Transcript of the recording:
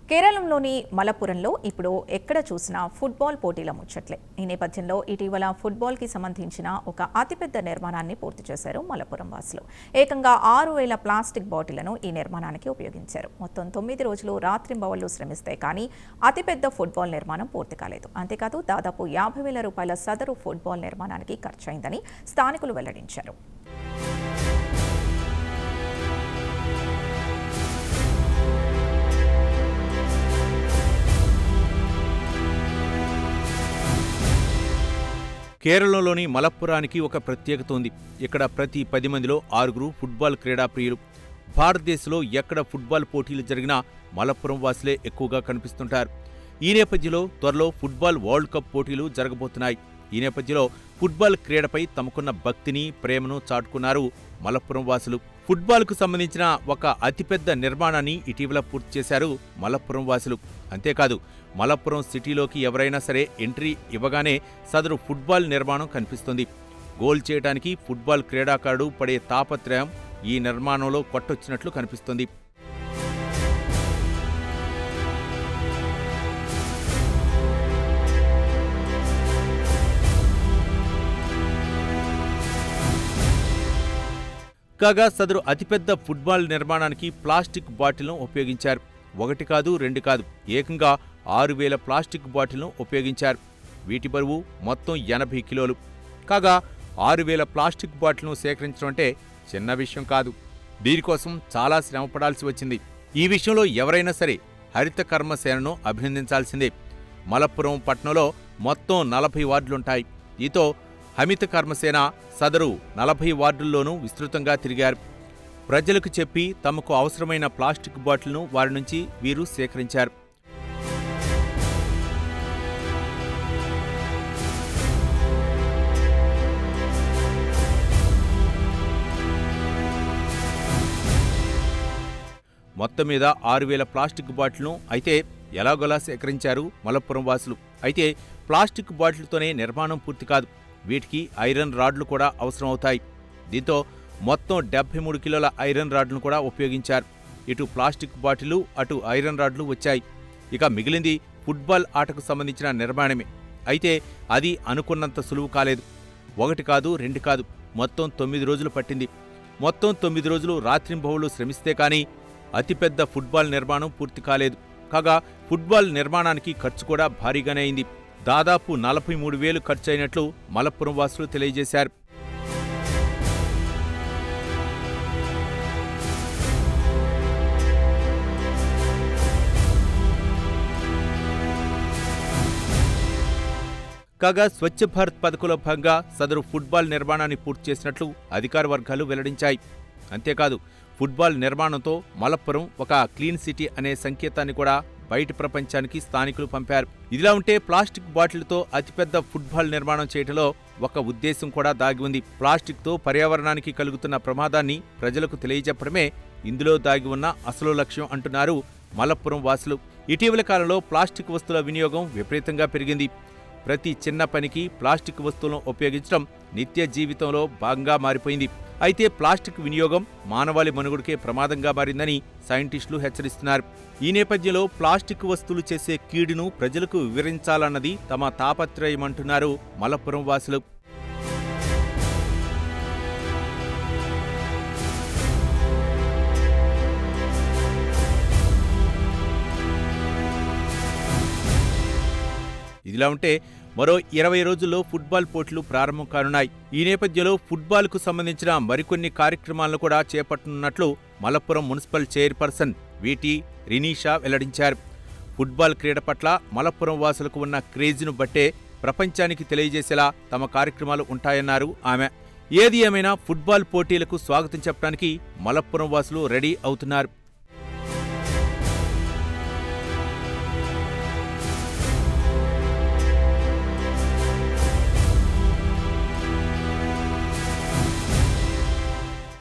కేరళంలోని మలప్పురంలో ఇప్పుడు ఎక్కడ చూసినా ఫుట్బాల్ పోటీల ముచ్చట్లే. ఈ నేపథ్యంలో ఇటీవల ఫుట్బాల్కి సంబంధించిన ఒక అతిపెద్ద నిర్మాణాన్ని పూర్తి చేశారు మలప్పురం వాసులు. ఏకంగా 6,000 ప్లాస్టిక్ బాటిళ్లను ఈ నిర్మాణానికి ఉపయోగించారు. మొత్తం 9 రోజులు రాత్రింబవళ్లు శ్రమిస్తే కానీ అతిపెద్ద ఫుట్బాల్ నిర్మాణం పూర్తి కాలేదు. అంతేకాదు దాదాపు 50,000 రూపాయల సదరు ఫుట్బాల్ నిర్మాణానికి ఖర్చయిందని స్థానికులు వెల్లడించారు. కేరళలోని మలప్పురానికి ఒక ప్రత్యేకత ఉంది. ఇక్కడ ప్రతి 10 మందిలో 6 ఫుట్బాల్ క్రీడాప్రియులు. భారతదేశంలో ఎక్కడ ఫుట్బాల్ పోటీలు జరిగినా మలప్పురం వాసులే ఎక్కువగా కనిపిస్తుంటారు. ఈ నేపథ్యంలో త్వరలో ఫుట్బాల్ వరల్డ్ కప్ పోటీలు జరగబోతున్నాయి. ఈ నేపథ్యంలో ఫుట్బాల్ క్రీడపై తమకున్న భక్తిని, ప్రేమను చాటుకున్నారు మలప్పురం వాసులు. ఫుట్బాల్కు సంబంధించిన ఒక అతిపెద్ద నిర్మాణాన్ని ఇటీవల పూర్తి చేశారు మలప్పురం వాసులు. అంతేకాదు మలప్పురం సిటీలోకి ఎవరైనా సరే ఎంట్రీ ఇవ్వగానే సదరు ఫుట్బాల్ నిర్మాణం కనిపిస్తుంది. గోల్ చేయడానికి ఫుట్బాల్ క్రీడాకారుడు పడే తాపత్రయం ఈ నిర్మాణంలో కొట్టొచ్చినట్లు కనిపిస్తుంది. కాగా సదరు అతిపెద్ద ఫుట్బాల్ నిర్మాణానికి ప్లాస్టిక్ బాటిల్ను ఉపయోగించారు. 1 కాదు 2 కాదు, ఏకంగా 6,000 ప్లాస్టిక్ బాటిల్ను ఉపయోగించారు. వీటి బరువు మొత్తం 80 కిలోలు. కాగా 6,000 ప్లాస్టిక్ బాటిల్ను సేకరించడం అంటే చిన్న విషయం కాదు. దీనికోసం చాలా శ్రమ పడాల్సి వచ్చింది. ఈ విషయంలో ఎవరైనా సరే హరిత కర్మసేనను అభినందించాల్సిందే. మలప్పురం పట్టణంలో మొత్తం 40 వార్డులుంటాయి. దీంతో హరిత కర్మసేన సదరు 40 వార్డుల్లోనూ విస్తృతంగా తిరిగారు. ప్రజలకు చెప్పి తమకు అవసరమైన ప్లాస్టిక్ బాటిల్ను వారి నుంచి వీరు సేకరించారు. మొత్తం మీద 6,000 ప్లాస్టిక్ బాటిల్ను అయితే ఎలాగోలా సేకరించారు మలప్పురం వాసులు. అయితే ప్లాస్టిక్ బాటిల్తోనే నిర్మాణం పూర్తి కాదు, వీటికి ఐరన్ రాడ్లు కూడా అవసరమవుతాయి. దీంతో మొత్తం 73 కిలోల ఐరన్ రాడ్లను కూడా ఉపయోగించారు. ఇటు ప్లాస్టిక్ బాటిలు, అటు ఐరన్ రాడ్లు వచ్చాయి. ఇక మిగిలింది ఫుట్బాల్ ఆటకు సంబంధించిన నిర్మాణమే. అయితే అది అనుకున్నంత సులువు కాలేదు. 1 కాదు 2 కాదు, మొత్తం 9 రోజులు పట్టింది. మొత్తం 9 రోజులు రాత్రింబవళ్లు శ్రమిస్తే కానీ అతిపెద్ద ఫుట్బాల్ నిర్మాణం పూర్తి కాలేదు. కాగా ఫుట్బాల్ నిర్మాణానికి ఖర్చు కూడా భారీగానే అయింది. దాదాపు 43,000 ఖర్చయినట్లు మలప్పురం వాసులు తెలియజేశారు. కాగా స్వచ్ఛ భారత్ పథకంలో భాగంగా సదరు ఫుట్బాల్ నిర్మాణాన్ని పూర్తి చేసినట్లు అధికార వర్గాలు వెల్లడించాయి. అంతేకాదు ఫుట్బాల్ నిర్మాణంతో మలప్పురం ఒక క్లీన్ సిటీ అనే సంకేతాన్ని కూడా బయటి ప్రపంచానికి స్థానికులు పంపారు. ఇదిలా ఉంటే ప్లాస్టిక్ బాటిల్తో అతిపెద్ద ఫుట్బాల్ నిర్మాణం చేయటంలో ఒక ఉద్దేశం కూడా దాగి ఉంది. ప్లాస్టిక్తో పర్యావరణానికి కలుగుతున్న ప్రమాదాన్ని ప్రజలకు తెలియజెప్పడమే ఇందులో దాగి ఉన్న అసలు లక్ష్యం అంటున్నారు మలప్పురం వాసులు. ఇటీవల కాలంలో ప్లాస్టిక్ వస్తువుల వినియోగం విపరీతంగా పెరిగింది. ప్రతి చిన్న పనికి ప్లాస్టిక్ వస్తువులను ఉపయోగించడం నిత్య జీవితంలో భాగంగా మారిపోయింది. అయితే ప్లాస్టిక్ వినియోగం మానవాళి మనుగడకే ప్రమాదంగా మారిందని సైంటిస్టులు హెచ్చరిస్తున్నారు. ఈ నేపథ్యంలో ప్లాస్టిక్ వస్తువులు చేసే కీడును ప్రజలకు వివరించాలన్నది తమ తాపత్రయమంటున్నారు మలప్పురం వాసులు. ఇదిలా ఉంటే మరో 20 రోజుల్లో ఫుట్బాల్ పోటీలు ప్రారంభం కానున్నాయి. ఈ నేపథ్యంలో ఫుట్బాల్కు సంబంధించిన మరికొన్ని కార్యక్రమాలను కూడా చేపట్టనున్నట్లు మలప్పురం మున్సిపల్ చైర్పర్సన్ వీటి రినీషా వెల్లడించారు. ఫుట్బాల్ క్రీడ పట్ల మలప్పురం వాసులకు ఉన్న క్రేజ్ను బట్టే ప్రపంచానికి తెలియజేసేలా తమ కార్యక్రమాలు ఉంటాయన్నారు ఆమె. ఏది ఏమైనా ఫుట్బాల్ పోటీలకు స్వాగతం చెప్పడానికి మలప్పురం వాసులు రెడీ అవుతున్నారు.